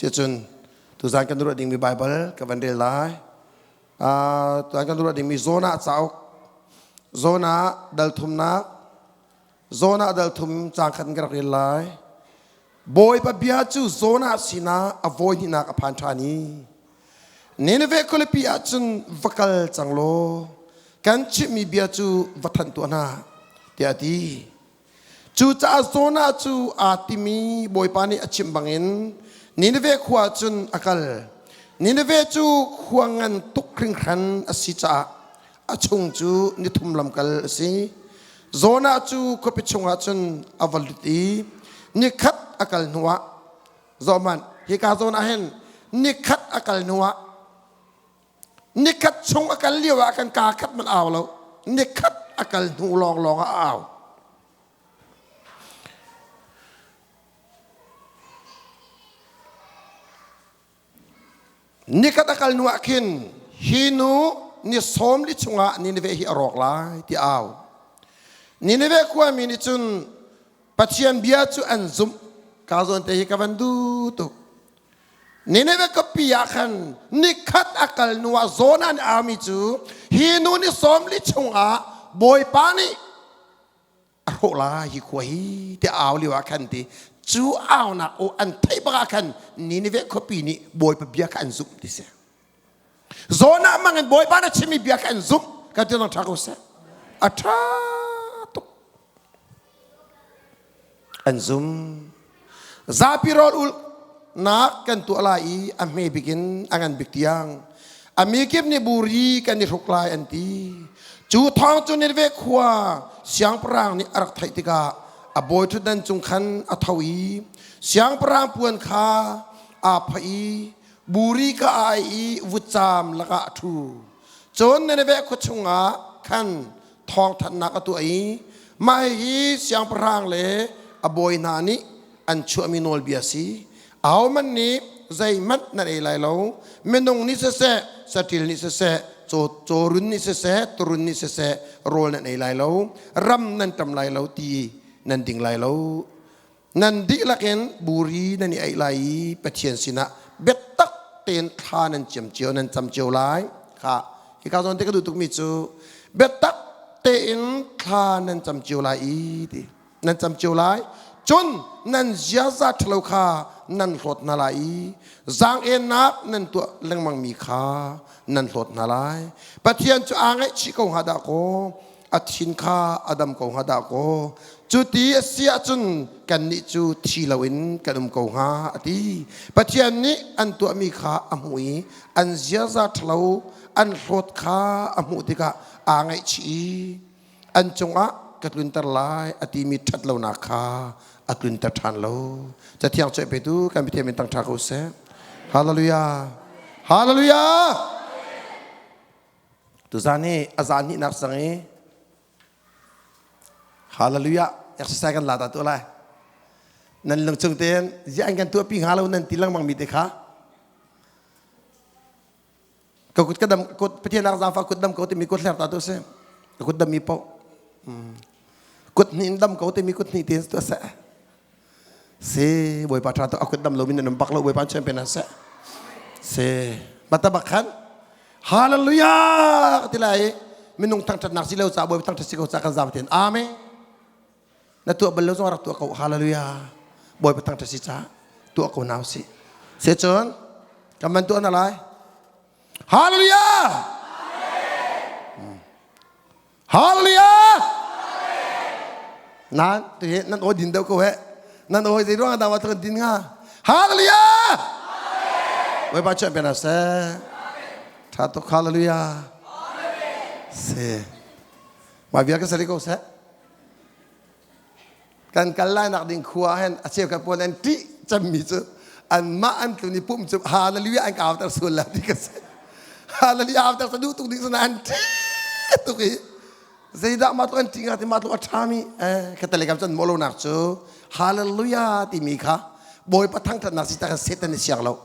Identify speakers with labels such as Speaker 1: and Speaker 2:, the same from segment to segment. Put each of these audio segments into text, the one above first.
Speaker 1: เสียจนตัวจานกันดูดิ่งมีไบเบิลกับวันเดลไลตัวจานกันดูดิ่งมีโซนาเจ้าโซนาดัลทุมนักโซนาดัลทุมจางขันกระเรียนไลบอยปะเบียจูโซนาสินาอโวยนินักอภันธานีเนเนเวคุลปีอาจุนวักลจังโลกันชิมีเบียจูวัฒนตัวนาเดียดีจูจ้าโซนาจูอาติมีบอยปานีอชิมบังเอินนินเวขวาจุนอากาลนินเวจูขวางันตุกครึ่งครันอสิจ้าอชงจูนิทุมลำกัลสิโซนาจูก็ไปชงอาจุนอวัลตีนิคัดอากาลนัวโซมันฮิกาโซนาเห็นนิคัดอากาลนัวนิคัดชงอากาลเลี้ยวอาการกาคัดมันเอาแล้วนิคัดอากาลนูลองเอานิคัดอากาลนัวขินฮินูนิสอมลิชงะนินเวฮิอรอกลายที่เอานินเวกว่ามินิจุนปัจจัยเบียจูอันซุมกาโซนเตฮิกาวันดูตุนินเวกปียาขันนิคัดอากาลนัวโซนันอามิจูฮินูนิสอมลิชงะบอยปานีอรอกลายฮิควายที่เอาลิวาขันที่จูเอานะโออันไทยบาขันนินเวกปีนี้บอยปะเบียขันซุมดิเสโซนามังเงินบอยปานะชิมีเบียขันซุมกันที่ต้องทักอุเสอัฐาตุอันซุมซาปิโรอุลนักกันตัวอะไรอเมบิกินอังันบิกที่ยังอเมกิบนิบุรีกันนิรุกลายอันตีจูทองจูนิเวกขวาเสียงปรางนี่อรักไทยติกาอบอยทุดันจุงขันอทวีเสียงปรางปวนคาอาภัยบุรีก็ไอวุจามละกะทูจนในเวกขชงะขันทองทันนักตัวไอไม่ฮีเสียงปรางเลยอบอยนานิอันชัวมิโนลเบียซีเอามันนี้ใจมัดนั่นเองเลยเราไม่นงนิสเสสติลนิสเสโจรุนนิสเสตรุนนิสเสโรลนั่นเองเลยเรารำนั่นทำไรเราตีนั่นดิ่งไรเรานั่นดิละเกนบุรีนั่นไอไรปะเชียนสินะเบ็ดตักเตียนทานันจำเจียวนันจำเจียวไลค่ะที่เขาตอนที่เขาดูตุกมิจูเบ็ดตักเตียนทานันจำเจียวไลดินันจำเจียวไลจนนันยาซัดเลวคานันหลดนาไลจางเอ็นนับนันตัวเล็งมังมีคานันหลดนาไลปะเทียนจูอ่างไอชิกงฮัดาโกอัดชินคาอดัมกงฮัดาโกจุดที่เสียจนกันนิจูทีลวินกันกงฮาอดีปะเทียนนี้อันตัวมีคาอมุยอันยาซัดเลวอันหลดคาอมุติกะอ่างไอชีอันจงอะกัดลุนตะลายอดีมีทัดเลวนาคาอักลุนตะทันโลจะเที่ยงใจไปดูการพิธีเป็นตั้งทากุเสฮาเลลูยาฮาเลลูยาตุซานีอาจารย์นี่นักสังเกตฮาเลลูยาอยากใช้กันลาตาตัวอะไรนั่นลงจงเตียนยังกันตัวปีฮาเลวนั่นตีลังมังมีเด็กค่ะก็กุดกระดมกุดพิธีนักซาฟ้ากุดดำกุดมีกุดแหลมตาตัวเสกุดดำมีปอกุดนินดำกุดมีกุดนี่เตียนตัวเสบอยปัตตาตัวaku dam lo min nampak lo boi pancen penasa mata bakhan haleluya tilai minung tang tanak silau sa boi tang tasiko sa kan zamten amen na tu belo so rak tu aku haleluya boi patang tasisa tu aku nausi chon kaman tu analai haleluya haleluya nan tu nan odin dau ko heนั่นโอ้ยสิร้องตามว่าตรงดินง่าฮาเลลูยาไว้ป้าเชื่อเป็นอะไรเสถ้าตุกฮาเลลูยาเสมาเบียก็สริโกเสกันกันไล่นักดิ่งขัวเห็นอาเชียกับปนอันที่จะมีจุอันมาอันตุนี้ปุ่มจุฮาเลลูยาอันกล่าวแต่สุดแล้วที่ก็เสฮาเลลูยาแต่สะดุตุกดิ่งสนานที่ตุกี้Zaidah matlukan tinggal di matlukan kami, kata lekam cun molo naksu, haleluya timika, boy patang tak nasi tak setan siang lau,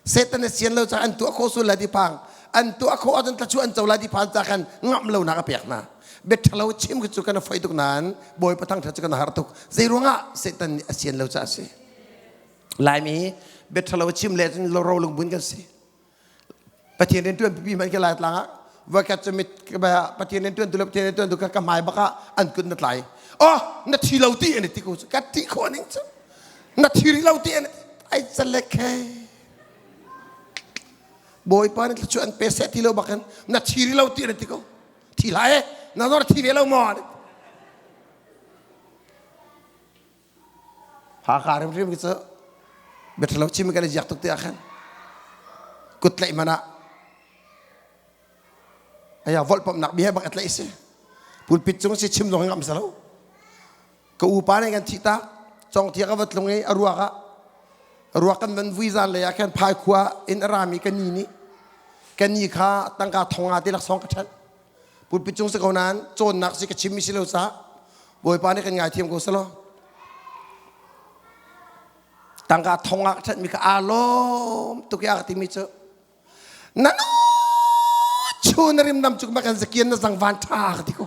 Speaker 1: setan siang lau cak antu aku sulah di pang, antu aku adan tacu antu lah di pang cakan ngam lau nak apiak na, Bethel lau cim kecukan faituk nan, boy patang tak cukan hartuk, zairunga setan siang lau cak se, ลายมีเบทเราชิมเลนเราลงบุญกันสิประเทศนั้นตัวปีมันก็หลายต่างว่าแค่จะมีแบบประเทศนั้นตัวตัวประเทศนั้นตัวตัวก็หมายบักอันกุนนัดไหลอ๋อนัดที่เราตีอันนี้ที่กูกัดที่คนนี้จ้ะนัดที่เราตีอันนี้ไอ้จะเล็กแค่บอยปานนี่ชวนเปเซที่เราบักกันนัดที่เราตีอันนี้ที่กูที่ไหนนั่นเราที่เราหมดหาคาร์มเรียมกิจเบทเราชิมกันเลยอยากตุกเตะกันกุดเลยมันอะไอ้ยาวอลปั๊มหนักเบี้ยบักอัดเลยสิพูดปิดจงสิชิมลงให้กำสลาวก็อุปาเนี่ยกันทิตาจงเทียกับวัดลงไงอรัวกันมันวิจารณ์เลยกันพายขวาอินรามีกันนี่ข้าตั้งการทองอาทิตย์ละ2 กระชันพูดปิดจงสิเขานั้นโจนหนักสิกชิมมิสิเลวซะบอยปาเนี่ยกันง่ายเทียมกูสลอตั้งการทองอาทิตย์มีข้าอารมณ์ตุกยากที่มีเจอนั่นชูนริมดำจุกมากันสกีนสังวันทากที่กู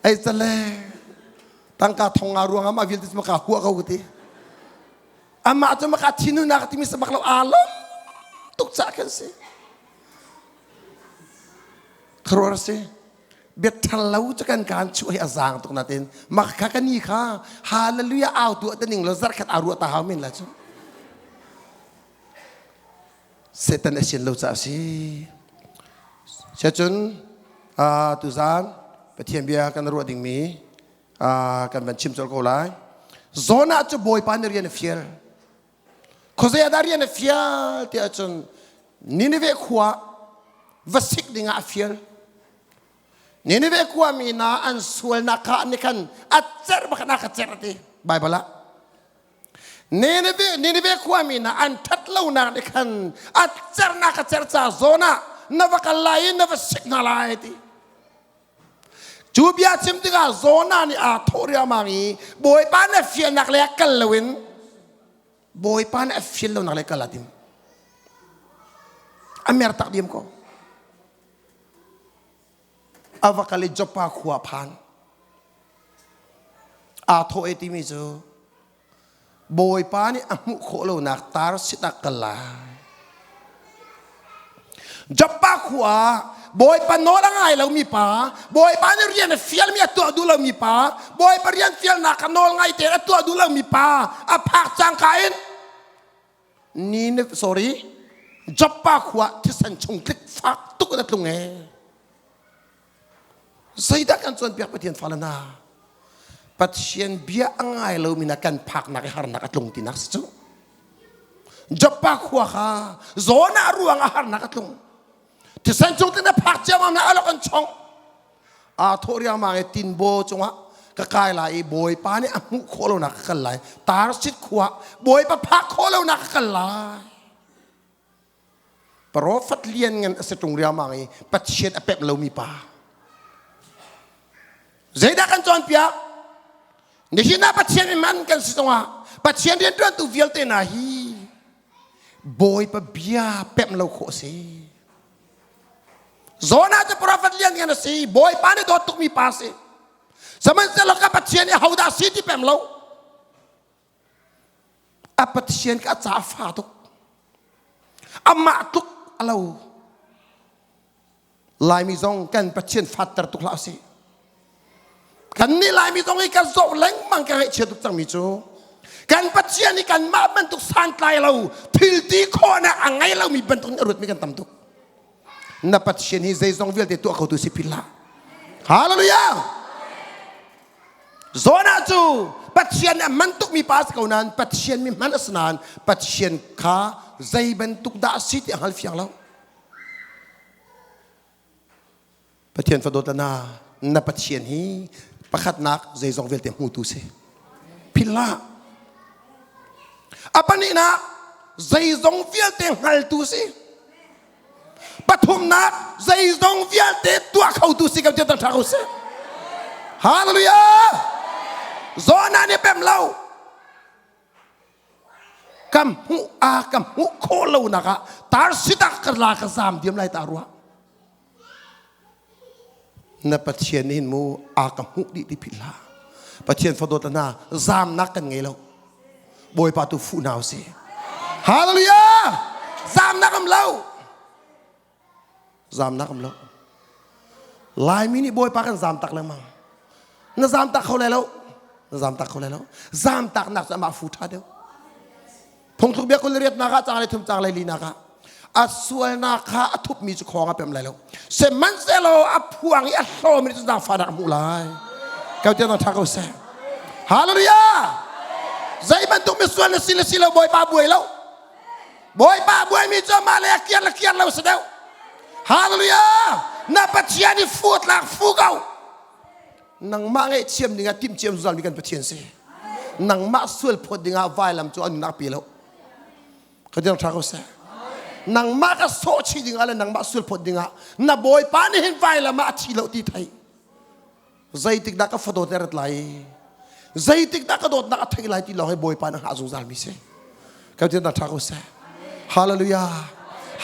Speaker 1: ไอ้เจ้าเล่ตั้งการทองอารวงอามาวิลติสมาขาหัวเขากูทีอามาจะมาขาชินุนักที่มีสมัครเราอารมณ์ตุกจักกันสิครัวสิเบ็ดทันเราจะกันการช่วยอาจารย์ตรงนั้นเองมาขากันนี่ค่ะฮาเลลูยาเอาตัวตัวหนึ่งเราจัดขัดอารัวตาหามินละจ้ะเสตันเอชินเราจะสิเช่นตุจานไปเทียมเบียกันรัวดิ่งมีกันบัญชิมจอลโกไลโซน่าจะบอยปานเรียนเฟียลเขาจะได้เรียนเฟียลที่อาจารย์นินิเวขวาวสิกดิ่งอาเฟียลนินิเวขวามีนาอันสวยนักนี่กันอัจฉริบักนักอัจฉริที่ไบเบิลละนินิเวขวามีนาอันทัดเล่านักนี่กันอัจฉรินักอัจฉริจากโซน่านวักลายนวัสิกนาลายที่จูบยาชิมติกาโซนานี่อาทอริอามามีบอยปานเอฟฟิลนักเลี้ยกัลลวินบอยปานเอฟฟิลนักเลี้ยกัลลาดิมอเมริกาดิมก็อวักลิจปาขวาพันอาทอเอติมิโซบอยปานนี่อามุโคโลนักตาร์สิตักกัลลาจับปากขวาบอยปานโนละไงเรามีป่าบอยปานเรียนเฟียลมีตัวดูเรามีป่าบอยปานเรียนเฟียลนักโนละไงเตะตัวดูเรามีป่าอาพักจังกายนี่เนี่ย sorry จับปากขวาที่สันชงคลิกฟักตุกนัดลงเองใส่ดักกันส่วนเปียกปะเทียนฟาลนาปัจเจียนเบียอังไงเรามีนักการพักนักหานักลงที่นักสู้จับปากขวาค่ะโซน่ารู้ว่าหานักลงที่สันจงที่นับพักเจ้ามันอะไรกันชงอาทอริอามาเอตินโบจงวะก็กลายละไอ้บอยปานี่อามุโคโลนักกันไหลตาสิทขวาบอยปะพักโคโลนักกันไหลปรฟัดเลียนเงินเสตรงเรียมาไอ้ปัจเจียนอเปบเรามีป่าเจด้ากันจอนเปียนี่ที่น่าปัจเจียนมันกันสิตรงว่าปัจเจียนเรียนตัวตัววิลเตน่าฮีบอยปะเบียเปบเราโคสิโซน่าจะปรฟัดเลียนกันสิบอยปานี่ตัวตุกมีป่าสิสมัยเจ้าเรากับปัจเจียนเนี่ยเขาได้สิที่เปบเราอาปัจเจียนก็จ่าฟ้าตุกอามาตุกเราลายมีซองกันปัจเจียนฟัดตรตุกลาสิกันนี่ลายมีซองให้กันโซเล้งมันกันให้เชื่อตุกจังมีจูกันปัจเจียนนี่กันมาบรรทุกสานไกลเราทิลตีข้อนะอังไงเรามีบรรทุกอรุณมีกันตำตุกนับปัจเจียนที่ใจซองวิลเตตัวเขาตุสิพิลาฮาเลลูยาโซนาจูปัจเจียนมันตุกมีภาษเขานั้นปัจเจียนมีมันสนานปัจเจียนข้าใจบรรทุกดาสิที่หัลฟิยังเราปัจเจียนฟดตนานับปัจเจียนฮีประคัดนักใจซองวิลเตหูตุสิพิลาapa ni nak zaizong vial te hal tu si pathum nak zaizong vial te tua khau tu si kam te tan thau si hallelujah zona ni pem lau kam hu kho lau naka tar sita karla ka sam diam lai tarwa na pathian hin mu kam hu di pila pathian fodotana zam nak kan ngai lau บอยปาตุฟูนาวสิฮาเลลูยาซามนักำเล่าซามนักำเล่าลายมินิบอยปากันซามตักเลยมั้งน่าซามตักเขาเลยแล้วน่าซามตักเขาเลยแล้วซามตักนักจะมาฟูท่าเดียวพงทุกเบียคนเรียดนักจางเลยทุ่มจางเลยลีนักอัศวนักทุบมีจุกของอะไรแบบไรแล้วเสมันเซโลอัพวงอัลโลมิจุดาฟาดักมูลายเขาจะต้องทักเขาเสฮาเลลูยาใจมันต้องมีส่วนสิลสิลบอยป้าบวยแล้วบอยป้าบวยมีจอมาเลยเกียร์เราเสด็จฮาเลลูยานับปัจจัยนี่ฟูดหลักฟูเขานังมาไงเชื่อมดิ่งทีมเชื่อมส่วนมีกันปัจจัยสินังมาส่วนพอดิ่งวายลำจวนนักปีแล้วเขาจะต้องทักเขาเสนังมาก็โซชีดิ่งอะไรนังมาส่วนพอดิ่งนับบอยป้านี่เห็นวายละมาชีเราที่ไทยใจติดนักก็ฟโดเตอร์ไลใจติดนักก็โดดนักไทยไลที่เราให้บอยป้านักหาสงสารมิเซ่เขาจะต้องทักเขาเสฮาเลลูยา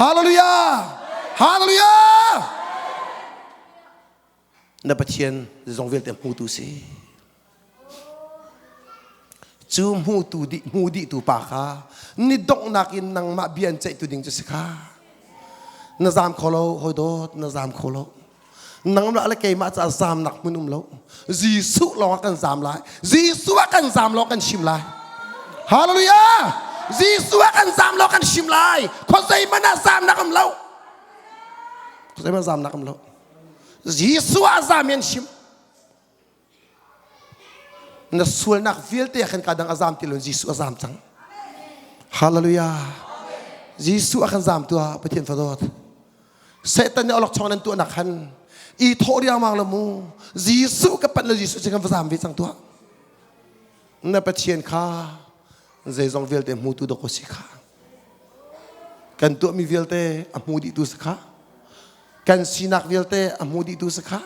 Speaker 1: ฮาเลลูยาฮาเลลูยานับปัจจัยจะส่งเวลเต็มหูตุสิจูมูตูดิมูดิตูปากานิดงนักินนังมาเบียนใจตูดิ่งจะสิกานาซามโคโลฮอยโดนาซามโคโลนังละอะไรเกี่ยมาจะซามนักมุนุมโลจีสุลองกันซามไลจีสุกันซามลองกันชิมไลฮาเลลูยาจีสุกันซามลองกันชิมไลคนใจมันซามนักมโลคนใจมันซามนักมโลจีสุซามยันชิมนัสวลนักฟิลเตะขันkadang azam tilon Yesus azam tang Haleluya Yesus akan azam tua petien fadot setan ni olok chongan tu anak han I thoria mang lamu Yesus kapat lo Yesus jangan azam vi sang tua na petien kha zai zong filte mutu do kosika kan tu mi filte amudi tu sakha kan sinak filte amudi tu sakha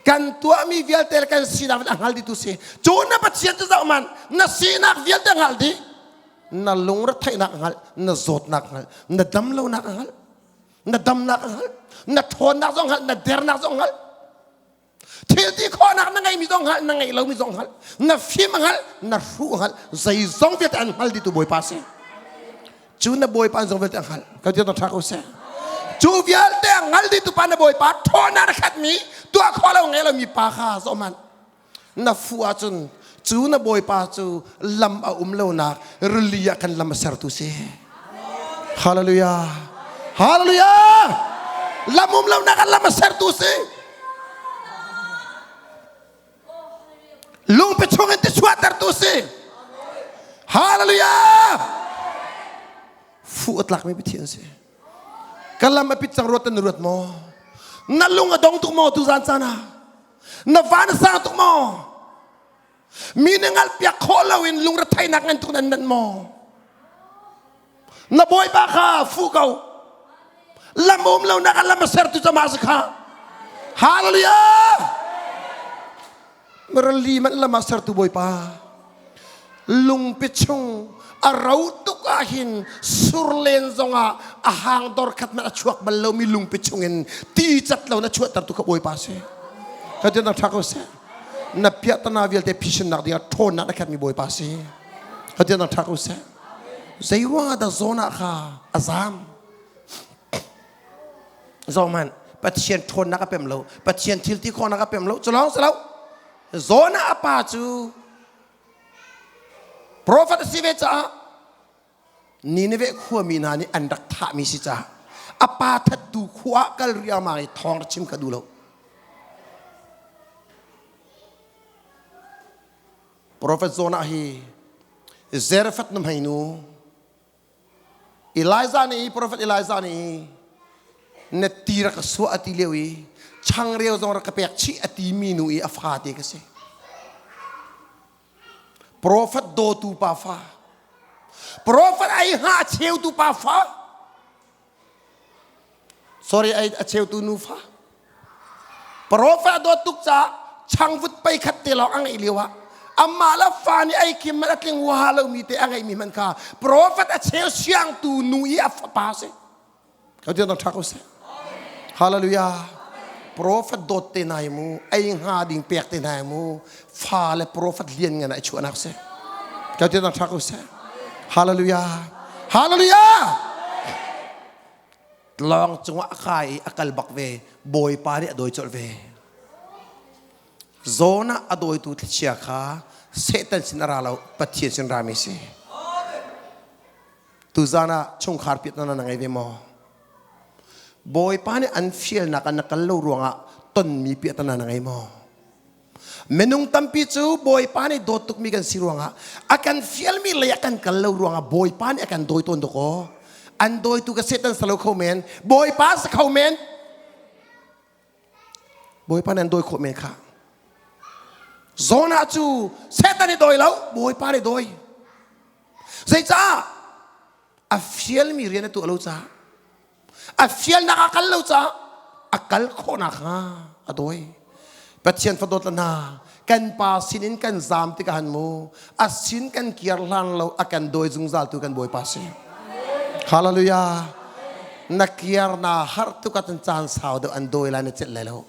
Speaker 1: kan tua mi vialte kan sinak angal di tu se jona patient tu zaman na sinak vialte angal di na lungra thai nak angal na zot nak angal na dam lo nak angal na dam nak angal na thon nak zong angal na der nak zong angal thil ti kho nak na ngai mi zong angal na ngai lo mi zong angal na phim angal na ru angal zai zong viat angal di tu boy pase juna boy pan zong vialte angal ka dia ta thako seจูเวียลเตงงัลดิตุปานบอยปาทอนาขัดมีตัวขอเราไงเรามีปาคาสมันนับฟัวจนจูนับบอยปาจูลำเอาเลวนักรุลียกันลำเสรตุเสฮาเลลูยาฮาเลลูยาลำเลวนักกันลำเสรตุเสลุงไปชงกันที่ชัวตรตุเสฮาเลลูยาฟูอัตลักไม่ไปเทียนเสkalau mepit sang ruat nurut mo, nalung adong tuk mo tu zan sana, navan sang tuk mo, minengal piak kolawin lung ratay nak ngan tuk nandan mo, naboy baka fugaw, lamum law nakalam maser tu sa masaka, haleluya, meraliman lam maser tu boy pa, lung pichong. Araw tukahin surlen zonga ahang dorkat na chuak balaw milung pichungin tijat law na chuak tartu ka boy pase kaya na thako se na piat na vial te pishin nak dia thon na kat mi boy pase kaya na thako se zaiwa da zona ka azam zoman patient thon na ka pem law patient tilti ko na ka pem law chalong salaw zona apa chu Prophet siveca Nineve khua minani andak tha mi sicha apa that du khua kal ria mai thong chim ka dulo Prophet zona hi Zerafat nam hainu Elijah ni Prophet Elijah ni netira ka su ati lewi chang reo zong ra ka pek chi ati minu I afate ka se Prophet do tu pa fa Prophet ay ha cheu tu pa fa Sorry ay cheu tu nu fa Prophet do tuk cha chang vut pai khat te lo ang iliwa amala fa ni ay kim atling wahalo mi te ang ay mi man ka Prophet a cheu siang tu nu I af pa se ka dia na thako se Hallelujah Prophet dot te nai mu ai ha ding pek te nai mu fa le prophet lien nga na chu anak se ka te na thako se ฮาเลลูยาฮาเลลูยาลองจังหวะใครอักลบักเวบอยปานี่อโดยจดเวโซน่าอโดยตุเชียขาเซตันสินาราเราปฏิเสธสินรามิเสตุจานะชงคาร์ปิตนั่นนั่งไงเวมอบอยปานี่อันฟิลนักนักเล่ารวงอ่ะต้นมีเปียตันนั่งไงมอเมนุงตัมปีจูบอยปานี่โดดตุกมีกันสิรวงอ่ะอาการฟิลมีเลยอาการกันเล่ารวงอ่ะบอยปานี่อาการโดยต้นตกอันโดยตุกเซตันสโลเขาเมนบอยปาสเขาเมนบอยปานี่โดยเขาเมนค่ะโซน่าจูเซตันนี่โดยแล้วบอยปานี่โดยใช่จ้าอาฟิลมีเรียนตัวเราจ้าอาฟิลนักอักลเราจ้าอักลคนนักฮะอโดยปัจเจียนฟดอตนากันปาสินินกันซามติกันมูอาสินกันเกียร์ลันเราอากันโดยจุงซัลตุกันบอยปาสิฮาเลลูยานักเกียร์นาฮาร์ตุกันจานสาวเดอันโดยลานเจ็ดเลยแล้ว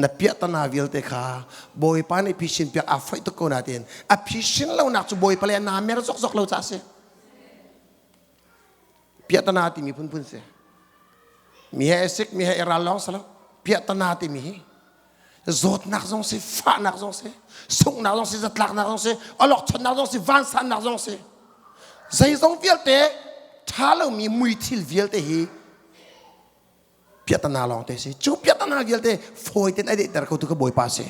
Speaker 1: นับเปียตนาวิลเตค่ะบอยปานี่พิชินเปียอาไฟตุกคนอาเตียนอาพิชินเราหนักจุบอยปาเลยนาเมรซอกเราจ้าเสียเปียตนาที่มีพุ่นเสียมีให้สิกมีให้ราลองสละเปียตนาที่มีจดนักจงสิฟ้านักจงสิส่งนักจงสิจัดหลักนักจงสิอลอกชนนักจงสิวันสันนักจงสิใจจงวิลเตถ้าเรามีมุยทิลวิลเตฮีเปียตนาลองเตสิจูเปียตนาวิลเตฟอยเตนไอเด็กแต่เขาตุกบอยปาสิ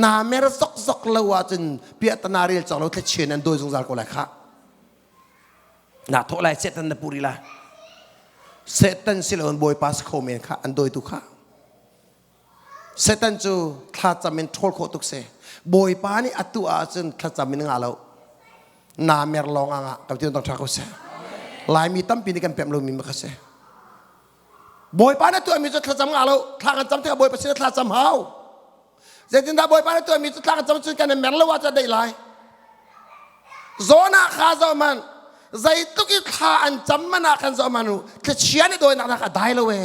Speaker 1: นาเมรซอกเราว่าจนเปียตนาเรียลจากเราเทเชนันโดยจงจัลก็เลยค่ะน่าโทษอะไรเซตันนปุริละเซตันสิเราบอยปาสเขาเมนค่ะอันโดยตุกค่ะเซตันจูคลาจามินโทษโคตุกเซบอยปานี่อัตุอาจนคลาจามินงาเรานาเมรลองอ่ะกับที่ต้องทักเขาเซลายมีตั้มปีนี้กันเปี่ยมเรามีมาเขาเซบอยปานี่ตัวมีจุดคลาจำงาเราคลากันจำที่กับบอยปาสิคลาจำเฮาเจตินดาบอยปานี่ตัวมีจุดคลากันจำจุดกันเมรเราว่าจะได้ลายโซนาคาซามันใจตุกิข้าอันจำมันนักกันจำมันรู้เคลียร์นี่โดยนักนักได้เลยเว้ย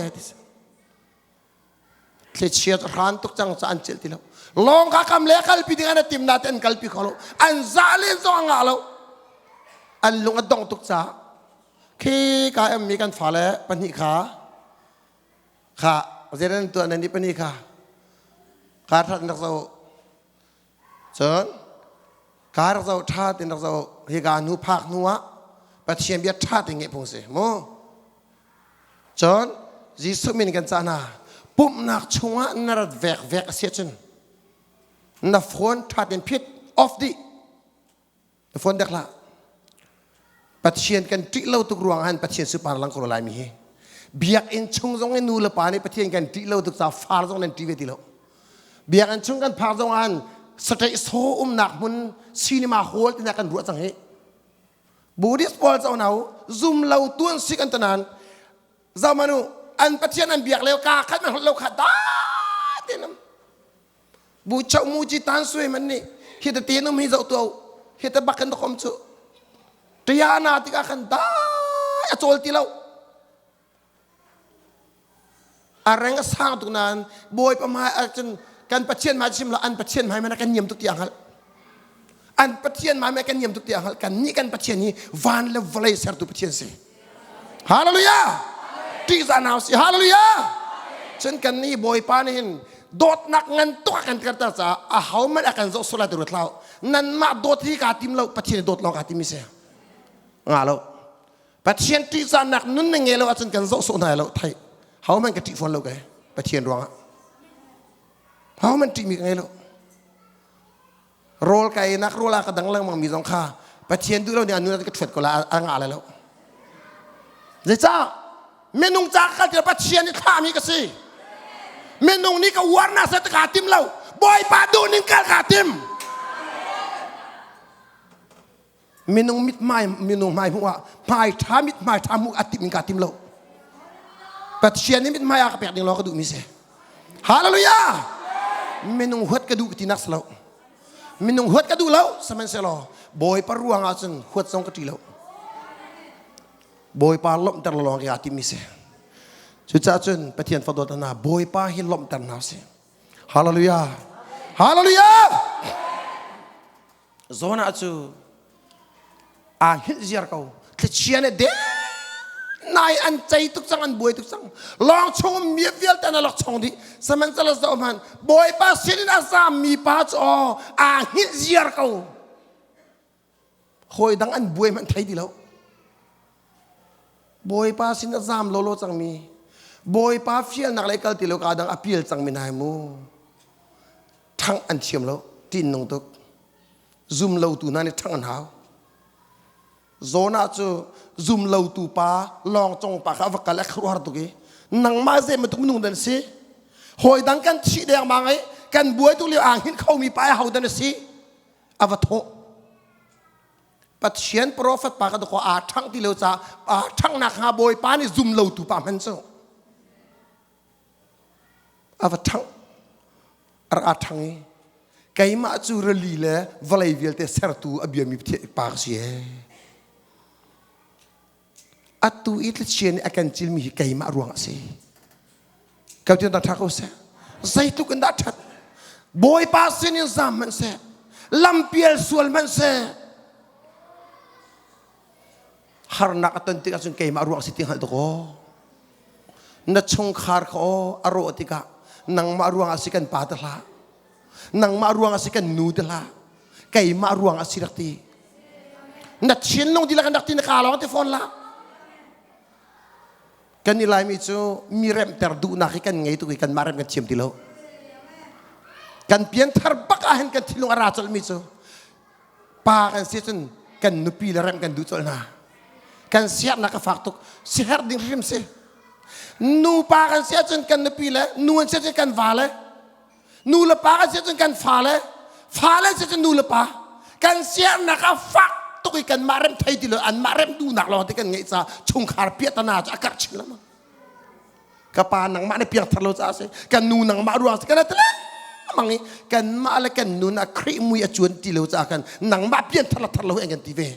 Speaker 1: เคลียร์ร้านตุกจังจะอันเจลติแล้วลองข้าคำเลี้ยกัลปีดิ้งอันติมนาเต็นกัลปีเขาอันซาเลนซองอ่ะแล้วอันลุงอันดองตุกจ้าขี้กายมีกันฝ่าแล้วปนิขาข้าเจริญตัวนั้นนี่ปนิขาข้าทัดนักเราเชิญข้าเราทัดนักเราเฮกานูพักนัวปัจเจียนเบียดทัดอย่างเงี้ยพงศ์โมจนยิสุมินกันจานาปุ่มนักชัวนรดแวกเสียจนนับฝนทัดเป็นพิษออฟดินับฝนเด็กละปัจเจียนกันติเล่าตุกรวงหันปัจเจียนสุปาร์ลังโครลายมีเฮเบียกอินชงจงเงินนูเลปานี่ปัจเจียนกันติเล่าตุกสาฟาร์จงเงินทีเวติเล่าเบียกอินชงกันพาจงหันสเตย์โซนักมุนซีนีมาโฮลที่นักกันรัวจังเฮบูดิสพอลเจ้าหนาวซุ่มเล่าตัวสิกันตนานเจ้ามานูอันปัจเจียนอันเบียกเลี้ยวกาขัดมันเราขัดได้เต็มบูเจ้ามูจิตันสวยมันนี่เฮตเตียนมีเจ้าตัวเฮตบักกันตะคมจุเตียนาติกาขันได้โจลตีเราอะไรก็สร้างตุกนานบอยประมาณจนกันปัจเจียนมาชิมละอันปัจเจียนมาไม่นักกันเยี่ยมทุกอย่างฮัลอันปัจเจียนมาไม่กันเยี่ยมทุกอย่างฮัลกันนี่กันปัจเจียนนี้วันเลวเลยเสียตุปัจเจียนสิฮาเลลูยาที่จะนาวสิฮาเลลูยาฉันกันนี่บอยปานี่เห็นโดดนักเงินตัวกันกันตาจ้าเขาไม่อากันโซสุลาตุรุตเรานั่นมาโดดที่กาติมเราปัจเจียนโดดลองกาติมิเสียงาเราปัจเจียนที่จะนักนุ่นเงี้ยเราฉันกันโซสุนายเราไทยเขามันกติฟอนเราไงปัจเจียนรวงเขามันตีมีไงลูกโรลไก่นักโรลากระดังเรื่องมันมีสองข้าปัจเจียนดูเราเนี่ยนู้นก็เถิดกว่าละอ่างอะไรแล้วเจ้าเมนูจากกันจะปัจเจียนนี่ข้ามีก็สิเมนูนี้ก็วานาเสตขาติมเราบอยปาดูนิ่งกันขาติมเมนูมิดไม้เมนูไม้พวกว่าไม้ท้ามิดไม้ท้ามุกอติมิงขาติมเราปัจเจียนนี่มิดไม้อากาศเดียวเราก็ดูมิเสฮาเลลูยาเมนูหัวกระดูกที่นักสลาเมนูหัวกระดูกแล้วสมัยเสลอบอยปารัวงาจนหัวทรงกระตีแล้วบอยปาล้มแต่ละลองกับที่มิเสสุดท้ายจนปะเทียนฟดตนาบอยปาหิล้มแต่นาเสฮาเลลูยาฮาเลลูยาโซนาจู ang hinziar kau tchiane de nai an chai tuk chang an boy tuk chang long chong mi vial tan lok chong di saman salas da man boy pa sin asam mi pa cho ang hinziar kau hoi dang an boy man thai di lo boy pa sin asam lolo chang mi boy pa fiel nak lai kal ti lo ka dang appeal chang mi nai mu thang an chiam lo tin nong tuk zoom lo tu na ni thang an hao zona chu zoom lo tu pa long chong pa kha vakal khruar tu ki nang ma ze ma tu nung dan si hoi dang kan chi de ma ngai kan buai tu li ang hin khau mi pa hau dan si avatho pathian prophet pa ka ko a thang ti lo cha a thang na kha boy pa ni zoom lo tu pa man so avathang ar a thang kai ma chu rali le valai vil te sertu abiami pa si atu it chen akan chil mi kai ma ruang si kau tian ta thakau se sai tu kan da that boy pa sin in zam man se lampiel sual man se har na ka tan ti ka sun kai ma ruang si ti hal to ko na chung khar ko aro ti ka nang ma ruang asi kan pa ta la nang ma ruang asi kan nu ta la kai ma ruang asi rak ti na chen nong di la kan dak ti na ka lo ti phone la kan nilai mi chu mirem terdu na kan ngai tu kan marem kan chim tilo kan pian thar bak ahen kan tilung ara chol mi chu pa kan si chun kan nupi la rem kan du chol na kan siap na ka fak tuk siher ding rim se nu pa kan si chun kan nupi la nu an si chun kan vale nu la pa kan si chun kan fale si chun nu la pa kan siap na ka fak tu kan marem thai ti lo an marem du nak lo ti kan ngai cha chung khar pia ta na cha akar chila ma ka pa nang ma ne pia thar lo cha se kan nu nang ma ruang se kan ta mangi kan ma la kan nu na kri mu ya chuan ti lo cha kan nang ma pia thar lo en kan ti ve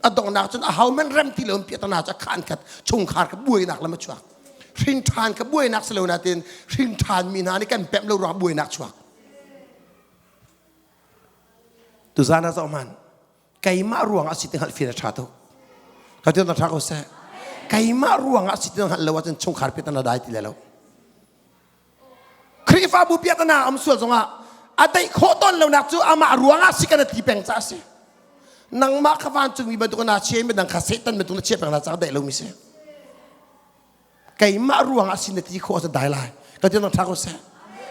Speaker 1: adong nak chun a how man rem ti lo pia ta na cha khan khat chung khar ka buai nak la ma chwa rin than ka buai nak se lo na tin rin than mi na ni kan pem lo ra buai nak chwa tu zana za man kai ma ruang asiting hal fina chato katian ta thako se kai ma ruang asiting hal lawatan chung khar pita na dai ti lelo khrifa bu pia na am sul zonga atai khoton lo nak chu ama ruang asikana ti peng cha se nang ma khawan chu mi ba tu na che me dang khasetan me tu na che peng na cha dai lo mi se kai ma ruang asin ti kho sa dai lai katian ta thako se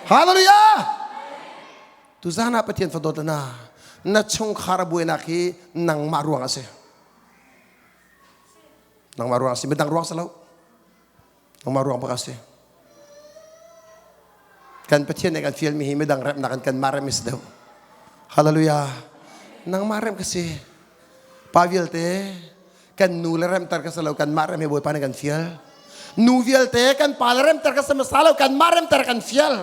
Speaker 1: hallelujah tu zana patien fadot na chung khara buai na ki nang ma ruang ase nang ma ruang ase medang ruang salau nang ma ruang pa kasi kan patien kan feel mi medang rap na kan marem is daw hallelujah nang marem kasi paviel te kan nulerem tar ka salau kan marem he boy pa kan feel nuviel te kan palerem tar ka sa salau kan marem tar kan feel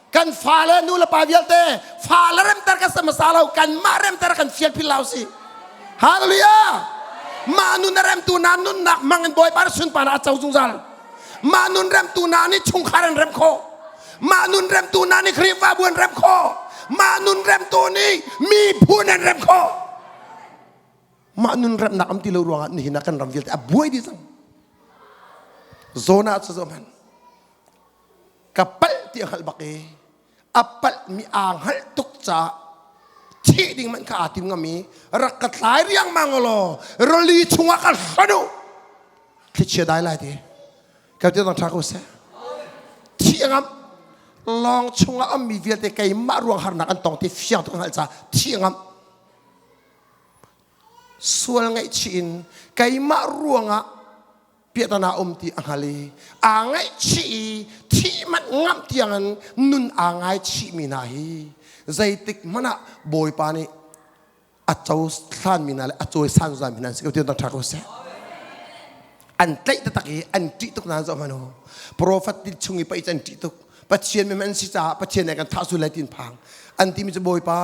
Speaker 1: kan fale nu la pavial te falerem tar ka sama salau kan marem tar kan fiel pilau si haleluya manun rem tu nanun nak mangan boy par sun pana chau jungzal manun rem tu nani chung kharen rem kho manun rem tu nani khrifa buan rem kho manun rem tu ni mi punan rem kho manun rem nak am ti lo ruang ni hinakan ram fiel te abuai di sang zona sa zaman kapal ti hal baki apal mi anghal tuk cha thi ding man ka atim ngami rakat lai riang mangolo roli chunga kal sadu thi dai lai ti ka ti tang thako se thi ngam long chunga am mi vial te kai ma ruang har nak an tong ti fiang tu hal cha thi ngam sual ngai chin kai ma ruanga piatana ti anghali angai chi thi man ngam tiangan nun angai chi minahi zaitik mana boy pani achau san minale achoi san za minan se ti ta thako se an tlai ta taki an ti tuk na zo mano prophet ti chungi pa chan ti tuk pathian me man si cha pathian ne kan thasu lai tin phang an ti mi che boy pa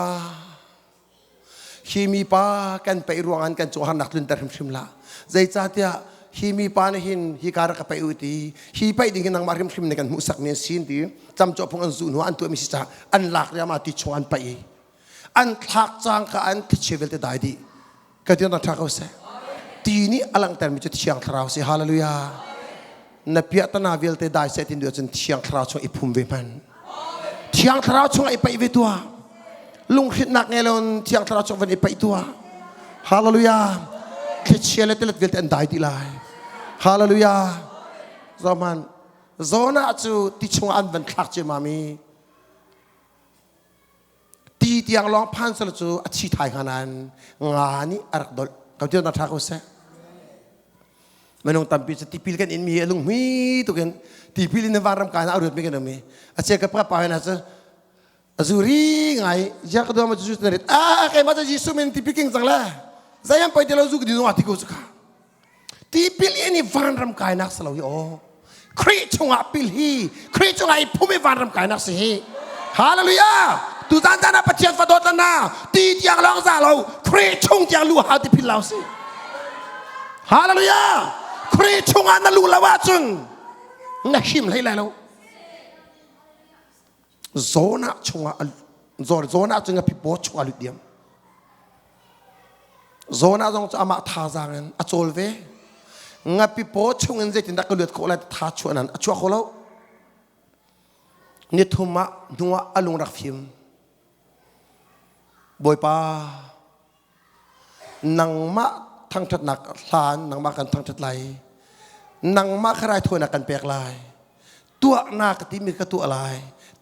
Speaker 1: hi mi pa kan pe ruangan kan chu han nak lun tar him la zai cha tia hi mi pa ne hin hi kar ka pe uti hi pai ding nang marim him ne kan musak ne sin ti cham cho phung an zu no an tu mi si cha an lak ya ma ti chong an pai an thak chang ka an ti chevel te dai di ก็ที่นั่นทักเขาเสตีนี้อลังแต่มีจุดเชียงคราวสิฮาเลลูยานับเปียตนาวิลเตได้เสตินเดียวจนเชียงคราวช่วงอิพุมเวมันเชียงคราวช่วงไอไปเวตัวลุงคิดหนักไงเราเชียงคราวช่วงวันไอไปตัวฮาเลลูยาคิดเชียร์เลตเลตวิลเตนได้ดีไลฮาเลลูยาจอมันโซน่าจูที่ช่วงอันวันคลักเจมามีตีที่ยังร้องพันสลจูอธิษฐานขนาดงานนี้อารักดลเขาเจ้าหน้าทักเขาเสมันองตัมปีจะตีพิลกันอินมีลุงมีตุกันตีพิลินวารำการเอาเรื่องไม่กันมีอาเซียกับพระปายนะจ๊ะซูรีไงอยากดูมาจุดนั้นใครมาจะยิสุมันตีพิลกันสังละใจยังไปเดี๋ยวเราจุกดีโนอาทิกุสก้าตีพิลินี่วารำการนักสลายโอคริชงอาพิลฮีคริชงไอผู้ไม่วารำการนักสิฮาเลลูยาตุจันจันปัจเจกฟาโดตันนาตีที่ยังร้องซาเราคริชงที่ยังรู้หาที่พิลเราสิฮาเลลูยาคริชงอันนั้นรู้แล้วว่าจึงนักชิมให้แล้วโซน่าชงอันโซน่าจึงกับพี่โบชงอันลุดเดียมโซน่าจงจะอามาท่าจางอันอโจลเวงับพี่โบชงอันเจตินดักเลือดโคเลยท่าชวนนั้นชัวโคแล้วนิทุมะนัวอลุงรักฟิมบอยป้านังมะทั้งทัดหนักลานนังมากันทั้งทัดไหลนังมาขรายถวยนักกันเปียกลายตัวหนักที่มีกระตัวอะไร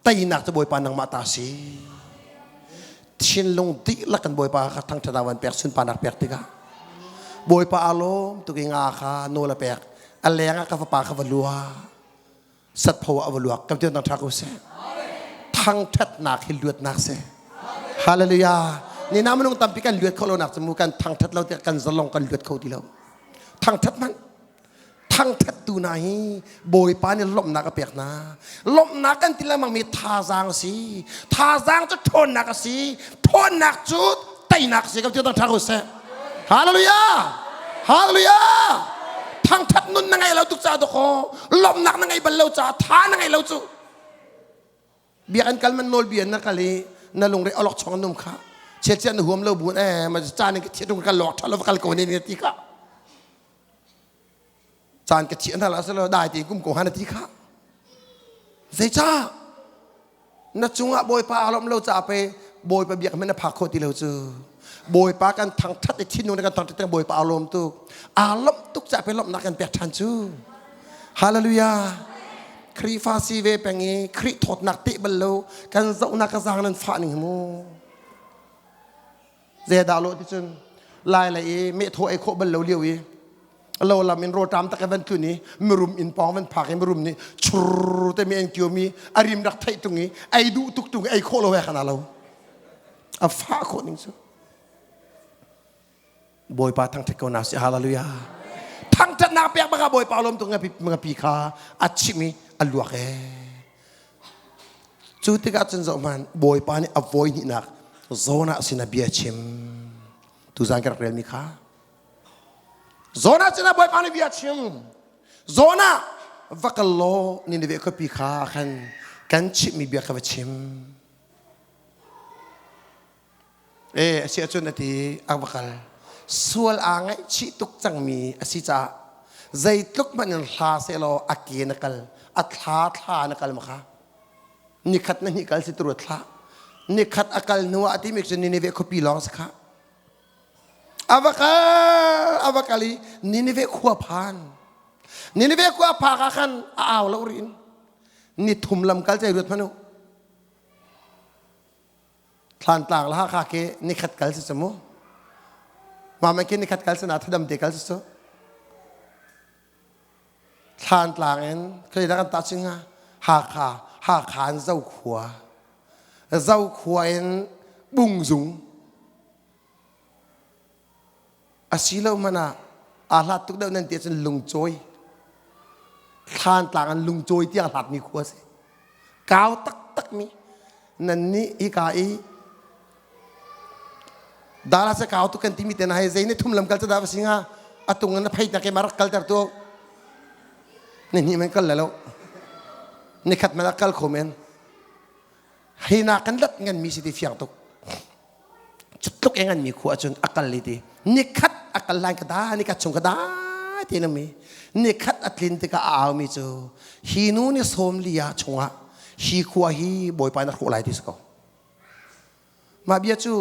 Speaker 1: แต่หนักจะบอยป้านังมาตาสีชินลงดิละกันบอยป้าทั้งทัดวันเปียกสุนปานักเปียกติกาบอยป้าอารมณ์ตุกิงาคาโนละเปียกอันแรงกับป้ากับวัวสัตว์พวะวัวกับเจ้าหน้าทักอุเสทั้งทัดหนักหิลเลือดหนักเสฮาเลลูยานี่น้ำมันต้องตามพิการเลือดเขาเราหนักสมุกันทางทัดเราจะกันสลองกันเลือดเขาที่เราทางทัดมันทางทัดตูไหนโบยป้านี่ล้มหนักเปียกนะล้มหนักกันที่เรามันมีท่าจางสิท่าจางจะทนหนักสิทนหนักจุดไตหนักสิกับเจ้าต้องทักเขาเสฮาเลลูยาฮาเลลูยาทางทัดนุ่นนั่งไงเราตุกจ่าตุกคอล้มหนักนั่งไงบรรลุจ่าท่านั่งไงเราจุเบียนกันมันโนลเบียนนักเลยนั่นลงเรือเอาหลอกช่องนุ่มข้าเช็ดเช็ดหัวมันเลือบุญมันจานนี่ก็เช็ดตรงกันหลอกถ้าเรากันก่อนนี่นาทีข้าจานก็เช็ดถ้าเราเราได้ตีกุ้มโกหันนาทีข้าเสียจ้านัดจุงอ่ะบอยป้าเราเราจะไปบอยไปเบียกมันน่ะผักโคตรเราเจอบอยป้ากันทางทัดไอ้ชิ้นนู้นกันทางทัดบอยป้าอารมณ์ตุกอารมณ์ตุกจะไปล้มนักกันเปียกทันจูฮาเลลูยาครีฟาซีเวเป็นงี้ครีถอดนักติบรรลุกันเจ้านักกระซังนั้นฝันหิมูเจดาโลที่จนลายอะไรเมโทไอโคบรรลุเลี้ยวเราลามินโรตามตะกันคืนนี้มรุมอินปองมันผักมรุมนี่ชูแต่มีเอ็นกิวมีอาริมรักไทยตรงนี้ไอดูตุกตุงไอโคเราแหวกขนาดเราอาฟ้าโคนิ่งซูบอยปาทั้งเทคโนนาสิฮาเลลูยาทั้งจะนาเปียกบังคับบอยปาลมตรงนี้มึงปีขาอัดชิมีอัลลวกจุดที่กัดจนสมันบอยปานี่อภัยนี่นักโซน่าสินาเบียชิมทุกสังกัดเรียนมีข้าโซน่าสินาบอยปานี่เบียชิมโซน่าวักโลนี่นี่เวกปีขากันชิมีเบียกับชิมเสียจนนาทีอักวักลส่วนอ่างไอชิตุกจังมีอสิจ้าใจตุกมันลาเซโลอากีนักลอัตลาทานักลมาค่ะนิคัดนั่นนิคัลสิตรวจละนิคัดอากาศนัวที่มิกซ์นิเวคปีลองสักค่ะอาวกาลีนิเวขัวพานนิเวขัวพากันอ้าวลาวรินนิทุมลำกัลใจรวดพนุทานต่างละค่ะเกนิคัดกัลสิสมุมาไม่กินนิคัดกัลสนาทดมเด็กกัลสิสทานต่างเองเคยได้กันตัดสินงาหาขานเจ้าขัวเองบุ้งซุงอาศิลมันอาลัดทุกเดือนนั่นเดี๋ยวจะลุงโจยทานต่างกันลุงโจยที่อาลัดมีขัวสิก้าวตักมีนั่นนี่อีกาอีดาราse kau tu kan timi tena hai zaine thum lam kal cha da singa atung na phai ta ke marak kal tar to ni men kal lalo ni khat mala kal khomen hina kan lat ngan mi si ti fiang tok จุดลุกเองอันมีขวดจนอักลิดีนี่คัดอักลานก็ได้นี่คัดชงก็ได้ที่นั่นมีนี่คัดอักลินที่ก็เอามีจูฮีนูนี่สมลียชงอ่ะฮีขวฮีบอยไปนักขวดไหลที่สกอมาเบียจู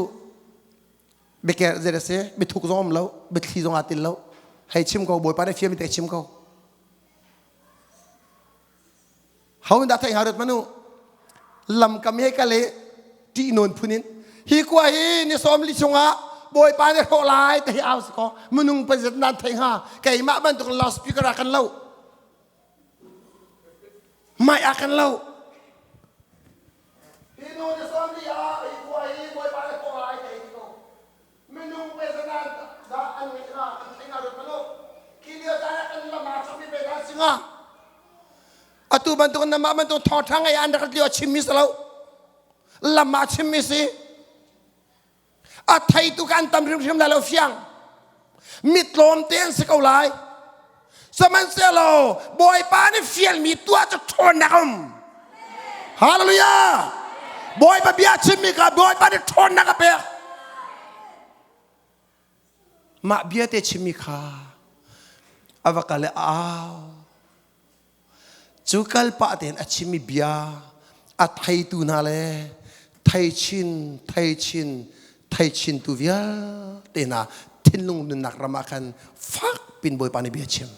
Speaker 1: เบเกอร์เจเรเซ่เบทุกซอมแล้วเบทีซองอาติลแล้วให้ชิมเขาบอยไปได้เฟียมิแต่ชิมเขาเขาดัดให้หาเรื่องมนุษย์ลำกำเฮกะเลที่นนพุนินฮีกว่าฮีนี่สมลิชงะบอยปานเนี่ยโหลายแต่เอาสกอมนุษย์เป็นสัตว์นันเทงฮะแกอิมาบันตุกลาสปีกระกันเล่าไม่อากันเล่าฮีนูนี่สมลิอาฮีกว่าฮีบอยปานเนี่ยโหลายแต่เอามนุษย์เป็นสัตว์นันดาอันนี้ฮะอันเทงฮะเรื่องมนุษย์คิดเดียวกันกันละมาสมิเป็นสิงะอตุบันตุกnamaบันตุทอดทั้งไอ้อันเด็กเดียวชิมิสแล้วละมาชิมิสิอาไทยตุกันตำริมชิมแล้วเฟียงมิดลมเตียนสกาวไลสมันเซโลบอยปานี่เฟียงมีตัวจะทนนะครับฮาเลลูยาบอยปาเบียชิมิกับบอยปานี่ทนนะครับเปียมาเบียเตชิมิคาอาวกาเลอ้าวจุกัลปะเต็นอชิมิเบียอัไทยตูนาเลไทยชินตูเวียเตน่าทิ้งลงในนักรามาคันฟักปินบอยปานิเบียชิม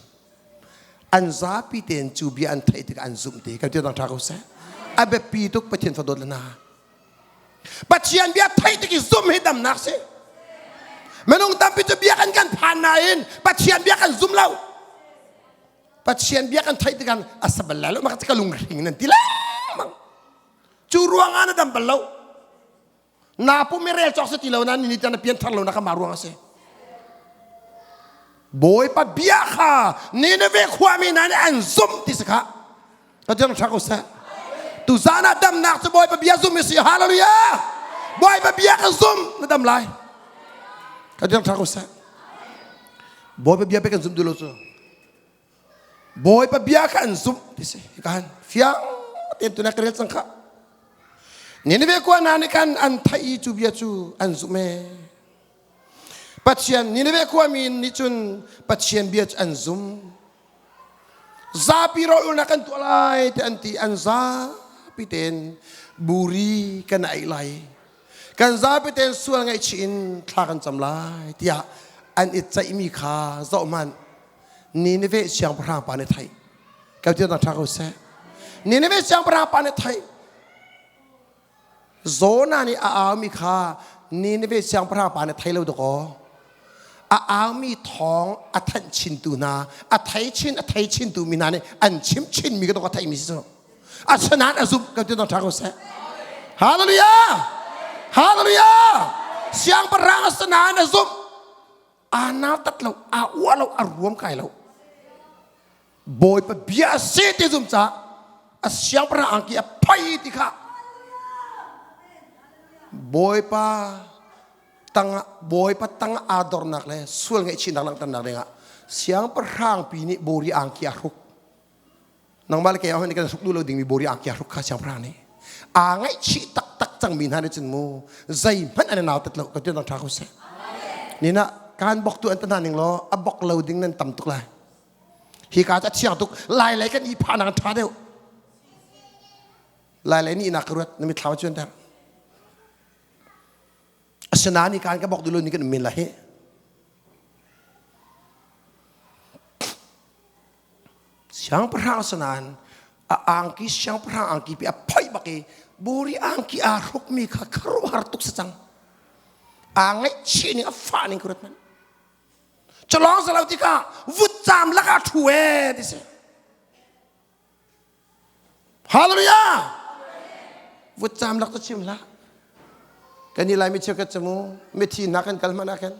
Speaker 1: อันซาปีเต็นจูเบียอันไทยติกอันซุ่มตีกันที่ต้องทักเขาเสอาเบปีตุกปะเทียนฟดลนาปัจเจียนเบียไทยติกซุ่มให้ดำนักเสไม่ต้องตามไปจะเบียกันผ่านนายนปัจเจียนเบียกันซุ่มเล่าปัจเจียนเบียกันไทยติกันอาสบัลแล้วมันก็จะลุงริงนั่นทีละมั้งจูรวงอันนั้นบัลแล้วนาปูไม่เรียกจอกสติเหล่านั้นนี่จะนับเปลี่ยนทันเหล่านั้นก็มารวงเสียบอยปะเบียค่ะนี่นเวขวามีนั่นอันซุ่มที่สักก็จะต้องชักเอาเสียตุซานาดำนักจะบอยปะเบียซุ่มไม่เสียฮาเลลูยาบอยปะเบียกันซุ่มนั่นดำลายก็จะต้องชักเอาเสียบอยปะเบียไปกันซุ่มดูโลโซบอยปะเบียกันซุ่มที่สิกันฟิยังเต็มตัวนักเรียนสังฆนี่นี่เวกว่านานี่กันอันไทยจูเบียจูอันซุ่มเมปัจเจียนนี่นี่เวกว่ามีนิจุนปัจเจียนเบียจอันซุ่มซาปิโรอุนักันตัวลายแต่อันที่อันซาปิเตนบุรีกันไอไลกันซาปิเตนส่วนไงชินคลากันจำลายที่อันอิจใจมีขาเจ้ามันนี่นี่เวเชียงพระปานไทยกับที่ต้องทักเขาเสนี่นี่เวเชียงพระปานไทยโซนานี่อามีขานี่นี่เวเชียงพระปานไทยแล้วตัวก็อามีท้องอัฐชินตูนาอัฐชินตูมีนานี่อันชินมีก็ต้องอัฐมีสิอัศนันอาซุบกับที่ต้องทักเขาเสฮาเลลูยาฮาเลลูยาเชียงพระอัศนันอาซุบอานาตัดเราอาอ้วนเราอารวมไก่เราบอยปะเบียเสติซุมจ้าอาเสียงพระอังกีไปติค่ะบอยปะตั้งอาดอร์นักเลยส่วนไงชินนักลังตันนักเลยอ่ะเสียงพระอังปีนี้บริอังกีอารุกนังมาเลเกย์เอาให้ในการสุกดูเราดิ่งมีบริอังกีอารุกข้าเสียงพระนี่อ่างไงชิตักจังบินหาในจินมูใจมันอันนั้นเอาตัดเราก็จะต้องทักเขาเสียนี่นะการบอกตัวอันตรายหนึ่งล้ออับบอกเราดิ่งนั้นต่ำตุกเลยฮีกาจะเชี่ยงตุกลายกันอีพานังท้าเดียวลายนี่นักรุษนี่มีท้าวชวนแต่ชนะนี่การก็บอกดูเลยนี่กันมีอะไรเสียงพระสนานอังกีเสียงพระอังกีไปอภัยบักเอบุรีอังกีอารุกมีข้าครูหาตุกสังอังไอชีนี่ฟ้านี่กรุษมันจะลองสลาวติกาวุฒิจามลักอาถูเอดิเสฮาเลลูยาวุฒิจามลักตัวชิมละกันนี่ลายไม่เชื่อกันจมูกไม่ทีนักกันกัลมานักกัน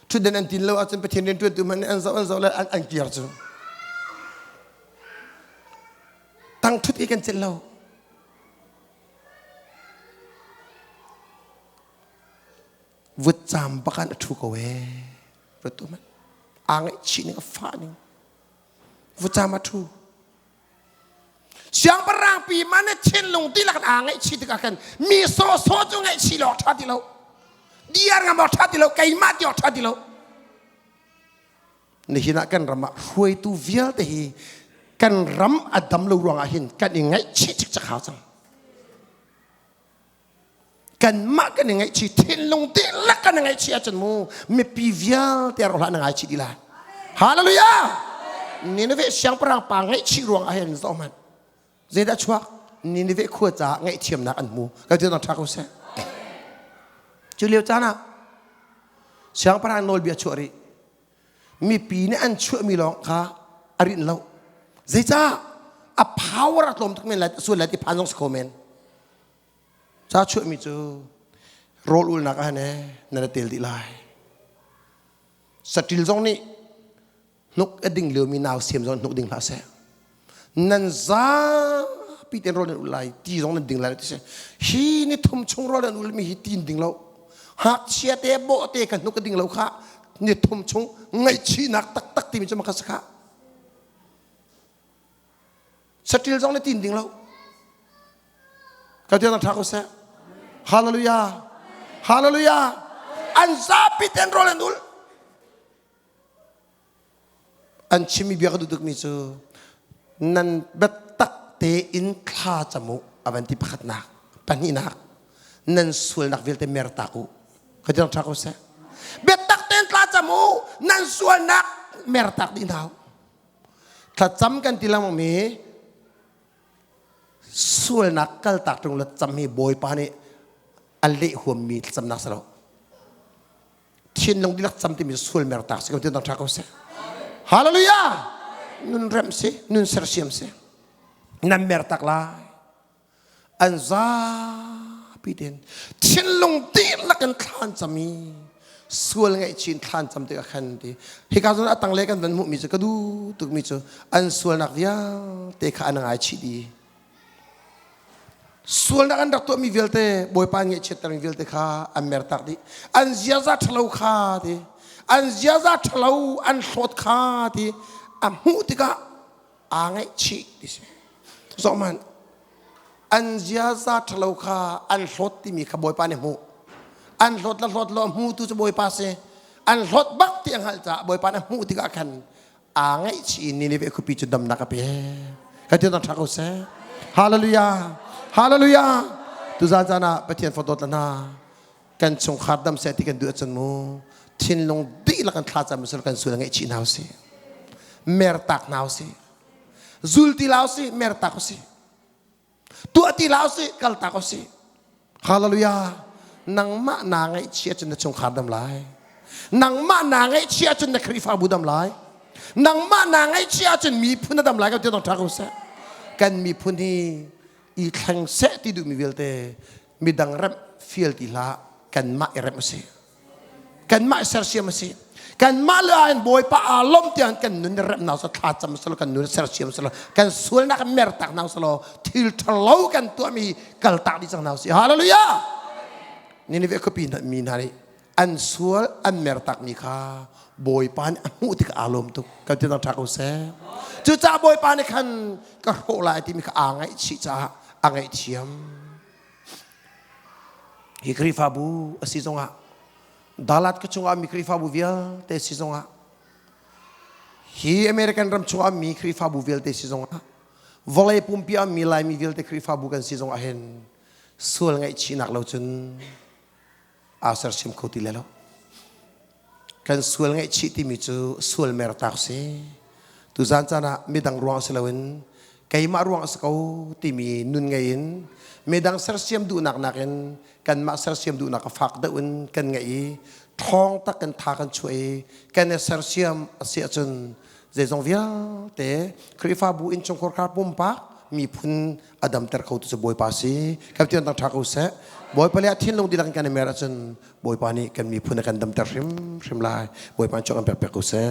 Speaker 1: ทุดเดินอันตินเราอาจจะไปทีเดินตัวตัวมันอันเจ้าแล้วอันเกียร์จูตั้งทุดอีกันเจนเราวุฒิจามบักันถูกเอาไว้ประตูมันอ่างไอชีนี่ก็ฟ้านี่วุฒิจามาทูเสียงปรางปีมันเนี่ยชินลงที่หลักอ่างไอชีติกันมีโซจูไงชีหลอกชาติเรา dia ngamau thati lo kai mati o thati lo ni hina kan rama hui tu vial te hi kan ram adam lo ruang ahin kan ingai chi chik chak hao sang kan ma kan ingai chi tin long te la kan ingai chi achen mu me pi vial te ro la ngai chi dila hallelujah ni ne ve siang parang pa ngai chi ruang ahin zo man zeda chua ni ne ve khu cha ngai thiam na an mu ka te na tha ko se chu liu cha na siang parang nol bia chu ri mi pi ne an chu mi long kha arin lo zeta a power at lom tukmen la su la ti panong skomen cha chu mi chu rol ul na ka ne na tel di lai satil zong ni nuk ading leo mi naw siam zong nuk ding la se nan za pi ten rol ul lai ti zong nan ding la ti se hi ni thum chung rol ul mi hi tin ding lo hak chia te bo te kan nuk ding lo kha ni thum chung ngai chi nak tak tak ti mi cha ma ka sa satil zong le tin ding lo ka te na tha ko se hallelujah hallelujah an za pi ten rol ul an chimi bia ka duduk mi chu nan bet tak te in kha chamu avanti pakhat nak pani nak nan sul nak velte merta ku ka te na tha ko se bet tak ten kha chamu nan sul nak merta di naw tha cham kan tilang mi sul nak kal tak tung la cham hi boy pa ni alle huam mi cham nak salo thin long dilak cham ti mi sul mer tak se ko ti na tha ko se hallelujah nun rem se nun ser siam se nan mer tak la an za piten thin long ti la kan khan chami sul ngai chin khan cham te ka khan ti hi ka zon atang le kan dan mu mi che ka du tuk mi chu an sul nak ya te kha an ngai chi di sul nak an dak to mi velte boy pa nge chet mi velte kha am mer tak di an zia za thlo kha di an zia za thlo an thot kha di am hu ti ka a ngai chi di se zo man an zia za thlo kha an thot ti mi kha boy pa ne mu an thot la thot lo mu tu cho boy pa se an thot bak ti ang hal cha boy pa ne mu ti ka khan a ngai chi ni ne ve khu pi chu dam na ka pe ka ti na tha ko se hallelujah hallelujah tu za na pathian fodot na kan chung khardam se ti kan du chan mu thin long di la kan thla cha mu kan su ngai chi naw se mer tak naw se zul ti law se mer tak se tu ati law se kal tak se hallelujah nang ma na ngai chi chan chung khardam lai nang ma na ngai chi chan na khri fa budam lai nang ma na ngai chi chan mi phun dam lai ka ti ta ko se kan mi phun ni i khang se ti du mi velte mi dang rep fiel ti la kan ma rep se kan ma ser siam se kan ma la an boy pa alom ti an kan nun rep na so tha cham so kan nun ser siam so kan sul na kan mer tak na so til thlo kan tu mi kal tak di sang na si hallelujah ni ni ve ko pin mi na ri an sul an mer tak mi kha boy pan amu ti ka alom tu ka ti na tha ko se chu cha boy pan kan ka ho lai ti mi ka angai chi cha angai thiam hi kri fa bu asi zonga dalat ka chunga mi kri fa bu vial te si zonga hi american ram chunga mi kri fa bu vial te si zonga volai pumpia mi lai mi vial te kri fa bu kan si zonga hen sul ngai chi nak lo chun asar sim ko ti le lo kan sul ngai chi ti mi chu sul mer tak se tu zan chana mi dang ruang se lawin kai ma ruang se ko ti mi nun ngai in mi dang ser siam du nak nakin kan ma ser siam du nak fak da un kan ngai thong tak kan tha kan chui kan ser siam asia chun ze zong via te krifa bu in chong kor kar pum pa mi phun adam ter khau tu se boy pa si kap ti nang tha ko se boy pa le thin long di lang kan mer chun boy pa ni kan mi phun kan dam ter rim lai boy pa chong kan pe ko se